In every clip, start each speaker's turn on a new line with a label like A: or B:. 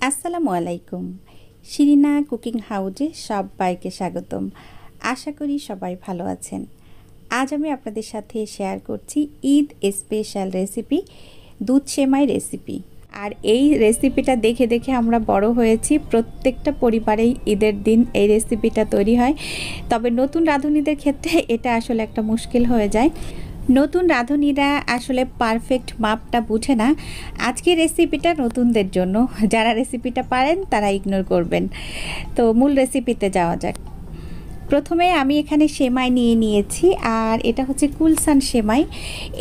A: আসসালামু আলাইকুম। শিরিনা কুকিং হাউজে সবাইকে স্বাগতম। আশা করি সবাই ভালো আছেন। আজ আমি আপনাদের সাথে শেয়ার করছি ঈদ স্পেশাল রেসিপি, দুধ সেমাই রেসিপি। আর এই রেসিপিটা দেখে দেখে আমরা বড় হয়েছি। প্রত্যেকটা পরিবারেই ঈদের দিন এই রেসিপিটা তৈরি হয়। তবে নতুন রাঁধুনিদের ক্ষেত্রে এটা আসলে একটা মুশকিল হয়ে যায়। নতুন রাঁধুনিরা আসলে পারফেক্ট মাপটা বুঝে না। আজকের রেসিপিটা নতুনদের জন্য, যারা রেসিপিটা পারেন তারা ইগনোর করবেন। তো মূল রেসিপিতে যাওয়া যাক। প্রথমে আমি এখানে সেমাই নিয়ে নিয়েছি, আর এটা হচ্ছে কুলসান সেমাই।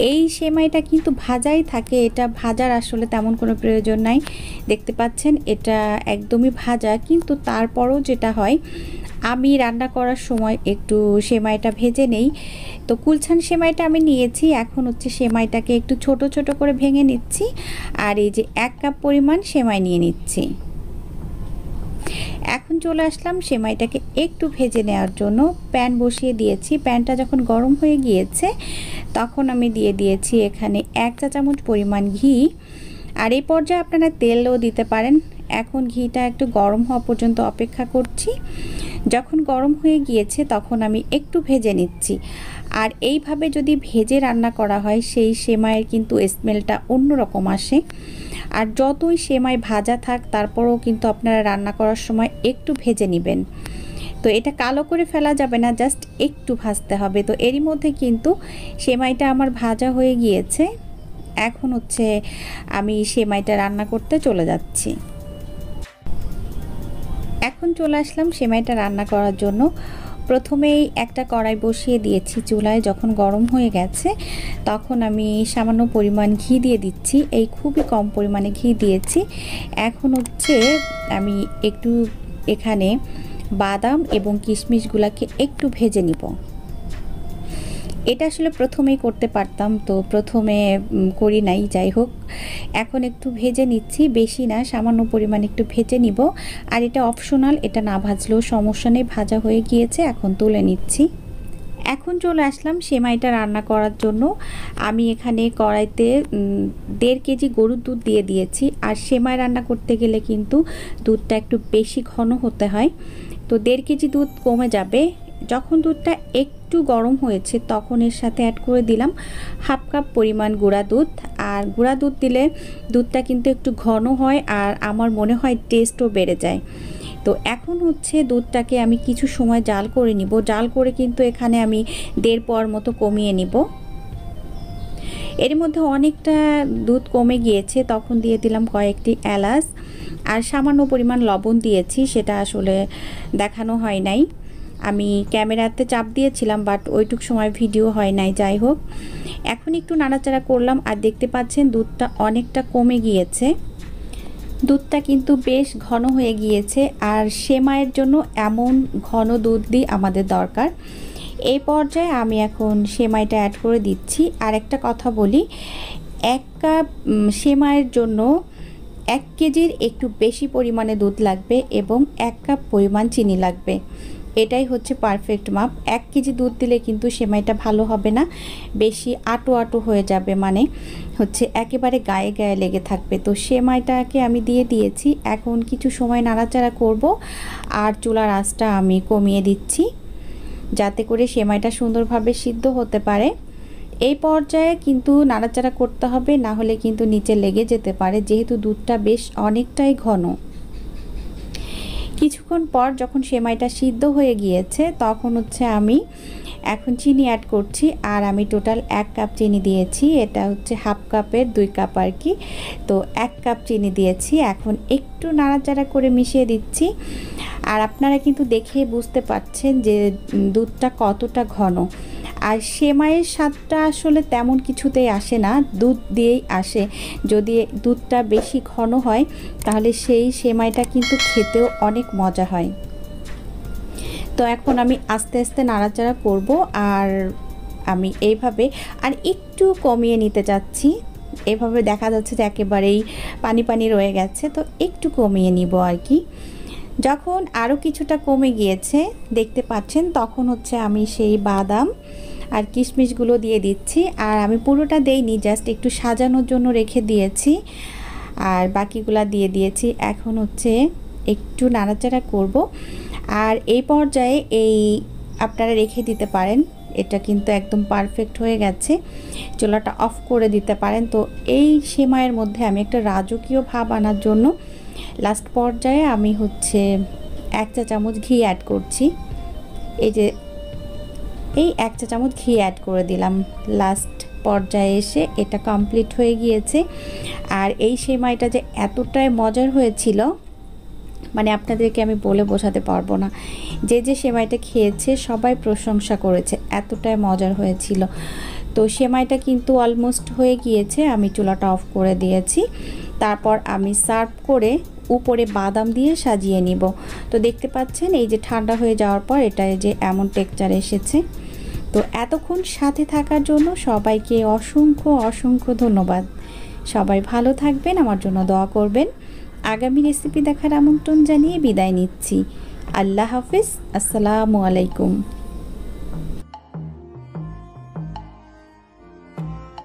A: এই সেমাইটা কিন্তু ভাজাই থাকে, এটা ভাজার আসলে তেমন কোনো প্রয়োজন নাই। দেখতে পাচ্ছেন এটা একদমই ভাজা, কিন্তু তারপরও যেটা হয় আমি রান্না করার সময় একটু সেমাইটা ভেজে নেই। তো কুলছান সেমাইটা আমি নিয়েছি, এখন হচ্ছে সেমাইটাকে একটু ছোট ছোট করে ভেঙে নিচ্ছি। আর এই যে 1 কাপ পরিমাণ সেমাই নিয়ে নিচ্ছি। এখন চলে আসলাম সেমাইটাকে একটু ভেজে নেওয়ার জন্য। প্যান বসিয়ে দিয়েছি। প্যানটা যখন গরম হয়ে গিয়েছে তখন আমি দিয়ে দিয়েছি এখানে 1 চা চামচ পরিমাণ ঘি। আর এই পর্যায়ে আপনারা তেলও দিতে পারেন। এখন ঘিটা একটু গরম হওয়া পর্যন্ত অপেক্ষা করছি। যখন গরম হয়ে গিয়েছে তখন আমি একটু ভেজে নিচ্ছি। আর এইভাবে যদি ভেজে রান্না করা হয় সেই সেমাইয়ের কিন্তু স্মেলটা অন্যরকম আসে। আর যতই সেমাই ভাজা থাক তারপরেও কিন্তু আপনারা রান্না করার সময় একটু ভেজে নেবেন। তো এটা কালো করে ফেলা যাবে না, জাস্ট একটু ভাজতে হবে। তো এরই মধ্যে কিন্তু সেমাইটা আমার ভাজা হয়ে গিয়েছে। এখন হচ্ছে আমি সেমাইটা রান্না করতে চলে যাচ্ছি। এখন চলে আসলাম সেমাইটা রান্না করার জন্য। প্রথমেই একটা কড়াই বসিয়ে দিয়েছি চুলায়। যখন গরম হয়ে গেছে তখন আমি সামান্য পরিমাণ ঘি দিয়ে দিচ্ছি। এই খুবই কম পরিমাণে ঘি দিয়েছি। এখন হচ্ছে আমি একটু এখানে বাদাম এবং কিশমিশগুলোকে একটু ভেজে নিব। এটা আসলে প্রথমেই করতে পারতাম, তো প্রথমে করি নাই। যাই হোক, এখন একটু ভেজে নিচ্ছি, বেশি না, সামান্য পরিমাণে একটু ভেজে নিব। আর এটা অপশনাল, এটা না ভাজলেও সমস্যা নেই। ভাজা হয়ে গিয়েছে, এখন তুলে নিচ্ছি। এখন চলে আসলাম সেমাইটা রান্না করার জন্য। আমি এখানে কড়াইতে 1.5 কেজি গরুর দুধ দিয়ে দিয়েছি। আর সেমাই রান্না করতে গেলে কিন্তু দুধটা একটু বেশি ঘন হতে হয়। তো 1.5 কেজি দুধ কমে যাবে। যখন দুধটা একটু গরম হয়েছে তখন এর সাথে অ্যাড করে দিলাম 1/2 কাপ পরিমাণ গুঁড়া দুধ। আর গুঁড়া দুধ দিলে দুধটা কিন্তু একটু ঘন হয়, আর আমার মনে হয় টেস্টও বেড়ে যায়। তো এখন হচ্ছে দুধটাকে আমি কিছু সময় জাল করে নিব। জাল করে কিন্তু এখানে আমি 1.5 পোয়ার মতো কমিয়ে নিব। এর মধ্যে অনেকটা দুধ কমে গিয়েছে, তখন দিয়ে দিলাম কয়েকটি এলাচ আর সামান্য পরিমাণ লবণ দিয়েছি। সেটা আসলে দেখানো হয় নাই, আমি ক্যামেরাতে চাপ দিয়েছিলাম, বাট ওইটুক সময় ভিডিও হয় নাই। যাই হোক, এখন একটু নাড়াচাড়া করলাম, আর দেখতে পাচ্ছেন দুধটা অনেকটা কমে গিয়েছে। দুধটা কিন্তু বেশ ঘন হয়ে গিয়েছে, আর সেমাইয়ের জন্য এমন ঘন দুধই আমাদের দরকার। এই পর্যায়ে আমি এখন সেমাইটা অ্যাড করে দিচ্ছি। আর একটা কথা বলি, 1 কাপ সেমাইয়ের জন্য 1 কেজির একটু বেশি পরিমাণে দুধ লাগবে এবং 1 কাপ পরিমাণ চিনি লাগবে। এটাই হচ্ছে পারফেক্ট মাপ। 1 কেজি দুধ দিলে কিন্তু সেমাইটা ভালো হবে না, বেশি আটো আটো হয়ে যাবে, মানে হচ্ছে একেবারে গায়ে গায়ে লেগে থাকবে। তো সেমাইটাকে আমি দিয়ে দিয়েছি। এখন কিছু সময় নাড়াচাড়া করব, আর চুলার আঁচটা আমি কমিয়ে দিচ্ছি যাতে করে সেমাইটা সুন্দরভাবে সিদ্ধ হতে পারে। এই পর্যায়ে কিন্তু নাড়াচাড়া করতে হবে, না হলে কিন্তু নিচে লেগে যেতে পারে, যেহেতু দুধটা বেশ অনেকটাই ঘন। কিছুক্ষণ পর যখন সেমাইটা সিদ্ধ হয়ে গিয়েছে তখন হচ্ছে আমি এখন চিনি অ্যাড করছি। আর আমি টোটাল 1 কাপ চিনি দিয়েছি। এটা হচ্ছে 1/2 কাপের 2 কাপ আর কি। তো 1 কাপ চিনি দিয়েছি। এখন একটু নাড়াচাড়া করে মিশিয়ে দিচ্ছি। আর আপনারা কিন্তু দেখে বুঝতে পারছেন যে দুধটা কতটা ঘন। আর সেমাইয়ের স্বাদটা আসলে তেমন কিছুতেই আসে না, দুধ দিয়েই আসে। যদি দুধটা বেশি ঘন হয় তাহলে সেই সেমাইটা কিন্তু খেতেও অনেক মজা হয়। তো এখন আমি আস্তে আস্তে নাড়াচাড়া করব, আর আমি এইভাবে আর একটু কমিয়ে নিতে চাচ্ছি। এভাবে দেখা যাচ্ছে যে একেবারেই পানি পানি রয়ে গেছে, তো একটু কমিয়ে নিব আর কি। যখন আরও কিছুটা কমে গিয়েছে দেখতে পাচ্ছেন, তখন হচ্ছে আমি সেই বাদাম আর কিশমিশগুলো দিয়ে দিচ্ছি। আর আমি পুরোটা দেইনি, জাস্ট একটু সাজানোর জন্য রেখে দিয়েছি। আর বাকিগুলা দিয়ে দিয়েছি। এখন হচ্ছে একটু নাড়াচাড়া করব। আর এই পর্যায়ে আপনারা রেখে দিতে পারেন, এটা কিন্তু একদম পারফেক্ট হয়ে গেছে, চুলাটা অফ করে দিতে পারেন। তো এই সেমাইয়ের মধ্যে আমি একটা রাজকীয় ভাব আনার জন্য লাস্ট পর্যায়ে আমি হচ্ছে 1 চা চামচ ঘি অ্যাড করছি। এই 1 চা চামচ ঘি অ্যাড করে দিলাম লাস্ট পর্যায়ে এসে। এটা কমপ্লিট হয়ে গিয়েছে। আর এই সেমাইটা যে এতটাই মজার হয়েছিল, মানে আপনাদেরকে আমি বলে বোঝাতে পারবো না। যে সেমাইটা খেয়েছে সবাই প্রশংসা করেছে, এতটাই মজার হয়েছিল। তো সেমাইটা কিন্তু অলমোস্ট হয়ে গিয়েছে, আমি চুলাটা অফ করে দিয়েছি। তারপর আমি সার্ভ করে উপরে বাদাম দিয়ে সাজিয়ে নিব। তো দেখতে পাচ্ছেন এই যে ঠান্ডা হয়ে যাওয়ার পর এটা যে এমন টেক্সচার এসেছে। তো এতক্ষণ সাথে থাকার জন্য সবাইকে অসংখ্য অসংখ্য ধন্যবাদ। সবাই ভালো থাকবেন, আমার জন্য দোয়া করবেন। আগামী রেসিপি দেখার আমন্ত্রণ জানিয়ে বিদায় নিচ্ছি। আল্লাহ হাফিজ, আসসালামু আলাইকুম।